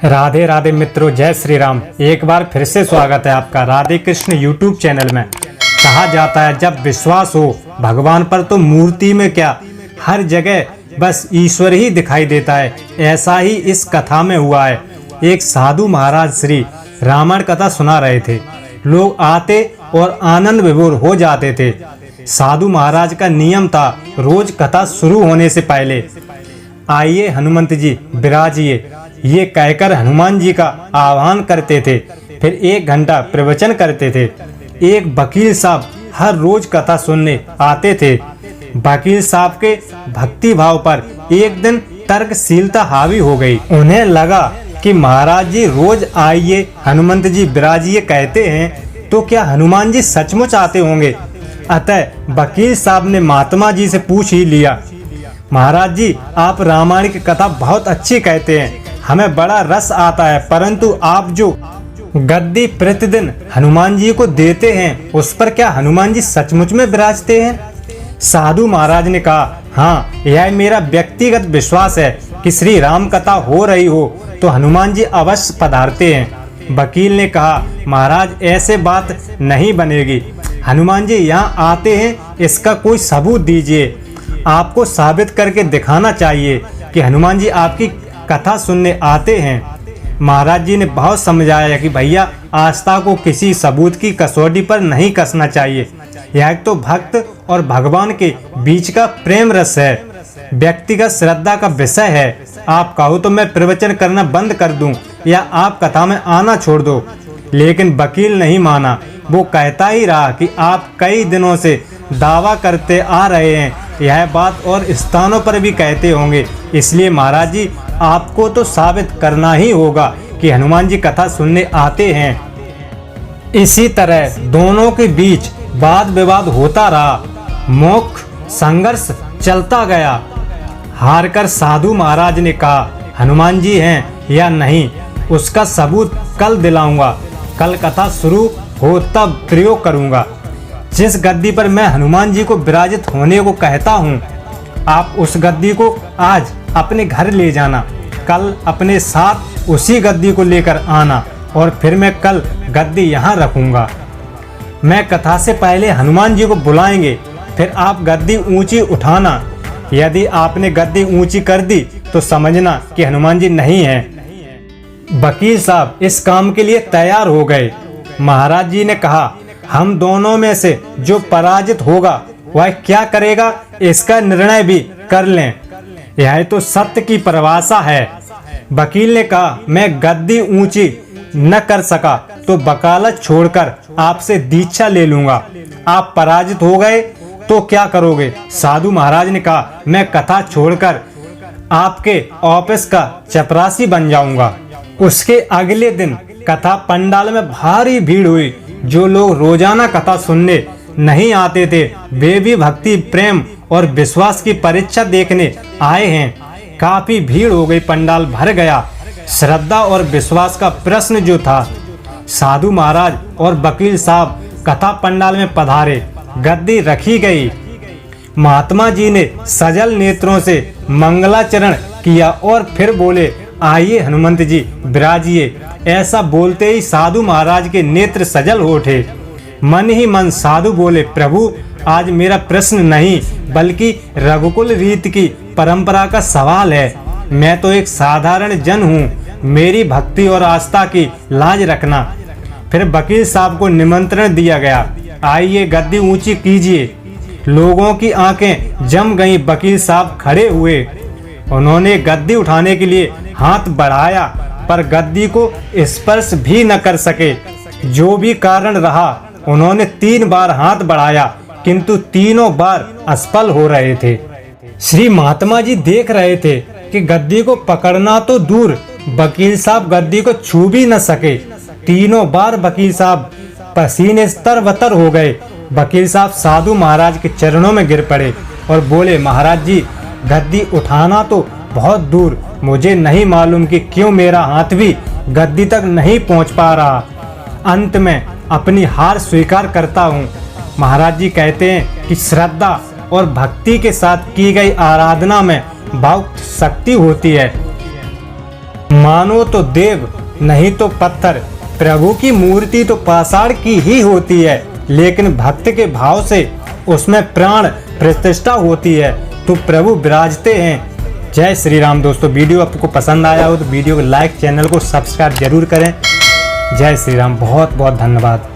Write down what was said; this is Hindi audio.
राधे राधे मित्रों, जय श्री राम। एक बार फिर से स्वागत है आपका राधे कृष्ण यूट्यूब चैनल में। कहा जाता है जब विश्वास हो भगवान पर तो मूर्ति में क्या, हर जगह बस ईश्वर ही दिखाई देता है। ऐसा ही इस कथा में हुआ है। एक साधु महाराज श्री रामायण कथा सुना रहे थे। लोग आते और आनंद विभोर हो जाते थे। साधु महाराज का नियम था, रोज कथा शुरू होने से पहले आइए हनुमंत जी विराजिए, ये कहकर हनुमान जी का आह्वान करते थे। फिर 1 घंटा प्रवचन करते थे। एक वकील साहब हर रोज कथा सुनने आते थे। वकील साहब के भक्ति भाव पर एक दिन तर्कशीलता हावी हो गई। उन्हें लगा कि महाराज जी रोज आइए हनुमंत जी विराजिए कहते हैं, तो क्या हनुमान जी सचमुच आते होंगे। अतः वकील साहब ने महात्मा जी से पूछ ही लिया, महाराज जी आप रामायण की कथा बहुत अच्छी कहते हैं, हमें बड़ा रस आता है, परंतु आप जो गद्दी प्रतिदिन हनुमान जी को देते हैं उस पर क्या हनुमान जी सचमुच में विराजते हैं। साधु महाराज ने कहा, हाँ यह मेरा व्यक्तिगत विश्वास है कि श्री राम कथा हो रही हो तो हनुमान जी अवश्य पधारते हैं। वकील ने कहा, महाराज ऐसे बात नहीं बनेगी, हनुमान जी यहाँ आते हैं, इसका कोई सबूत दीजिए। आपको साबित करके दिखाना चाहिए कि हनुमान जी आपकी कथा सुनने आते हैं। महाराज जी ने बहुत समझाया कि भैया आस्था को किसी सबूत की कसौटी पर नहीं कसना चाहिए। यह तो भक्त और भगवान के बीच का प्रेम रस है, व्यक्तिगत श्रद्धा का विषय है। आप कहो तो मैं प्रवचन करना बंद कर दूं या आप कथा में आना छोड़ दो। लेकिन वकील नहीं माना। वो कहता ही रहा कि आप कई दिनों से दावा करते आ रहे हैं, यह बात और स्थानों पर भी कहते होंगे, इसलिए महाराज जी आपको तो साबित करना ही होगा कि हनुमान जी कथा सुनने आते हैं। इसी तरह दोनों के बीच वाद विवाद होता रहा। मौख संघर्ष चलता गया। हारकर साधु महाराज ने कहा, हनुमान जी हैं या नहीं उसका सबूत कल दिलाऊंगा, कल कथा शुरू हो तब प्रयोग करूंगा। जिस गद्दी पर मैं हनुमान जी को विराजित होने को कहता हूँ, आप उस गद्दी को आज अपने घर ले जाना, कल अपने साथ उसी गद्दी को लेकर आना और फिर मैं कल गद्दी यहाँ रखूंगा। मैं कथा से पहले हनुमान जी को बुलाएंगे, फिर आप गद्दी ऊंची उठाना। यदि आपने गद्दी ऊंची कर दी तो समझना कि हनुमान जी नहीं हैं। वकील साहब इस काम के लिए तैयार हो गए। महाराज जी ने कहा, हम दोनों में से जो पराजित होगा वह क्या करेगा इसका निर्णय भी कर लें, यह तो सत्य की परिभाषा है। वकील ने कहा, मैं गद्दी ऊंची न कर सका तो वकालत छोड़कर आपसे दीक्षा ले लूंगा। आप पराजित हो गए तो क्या करोगे। साधु महाराज ने कहा, मैं कथा छोड़कर आपके ऑफिस का चपरासी बन जाऊंगा। उसके अगले दिन कथा पंडाल में भारी भीड़ हुई। जो लोग रोजाना कथा सुनने नहीं आते थे वे भी भक्ति प्रेम और विश्वास की परीक्षा देखने आए हैं। काफी भीड़ हो गई, पंडाल भर गया। श्रद्धा और विश्वास का प्रश्न जो था, साधु महाराज और वकील साहब कथा पंडाल में पधारे। गद्दी रखी गई। महात्मा जी ने सजल नेत्रों से मंगलाचरण किया और फिर बोले, आइए हनुमंत जी विराजिए। ऐसा बोलते ही साधु महाराज के नेत्र सजल हो उठे। मन ही मन साधु बोले, प्रभु आज मेरा प्रश्न नहीं बल्कि रघुकुल रीत की परंपरा का सवाल है। मैं तो एक साधारण जन हूँ, मेरी भक्ति और आस्था की लाज रखना। फिर वकील साहब को निमंत्रण दिया गया, आइए गद्दी ऊंची कीजिए। लोगों की आंखें जम गईं। वकील साहब खड़े हुए। उन्होंने गद्दी उठाने के लिए हाथ बढ़ाया पर गद्दी को स्पर्श भी न कर सके। जो भी कारण रहा, उन्होंने 3 बार हाथ बढ़ाया किंतु तीनों बार असफल हो रहे थे। श्री महात्मा जी देख रहे थे कि गद्दी को पकड़ना तो दूर, वकील साहब गद्दी को छू भी न सके। तीनों बार वकील साहब पसीने तरबतर हो गए। वकील साहब साधु महाराज के चरणों में गिर पड़े और बोले, महाराज जी गद्दी उठाना तो बहुत दूर, मुझे नहीं मालूम कि क्यों मेरा हाथ भी गद्दी तक नहीं पहुंच पा रहा। अंत में अपनी हार स्वीकार करता हूँ। महाराज जी कहते हैं कि श्रद्धा और भक्ति के साथ की गई आराधना में बहुत शक्ति होती है। मानो तो देव नहीं तो पत्थर। प्रभु की मूर्ति तो पाषाण की ही होती है, लेकिन भक्त के भाव से उसमें प्राण प्रतिष्ठा होती है, तो प्रभु विराजते हैं। जय श्री राम। दोस्तों, वीडियो आपको पसंद आया हो तो वीडियो को लाइक, चैनल को सब्सक्राइब जरूर करें। जय श्री राम। बहुत बहुत धन्यवाद।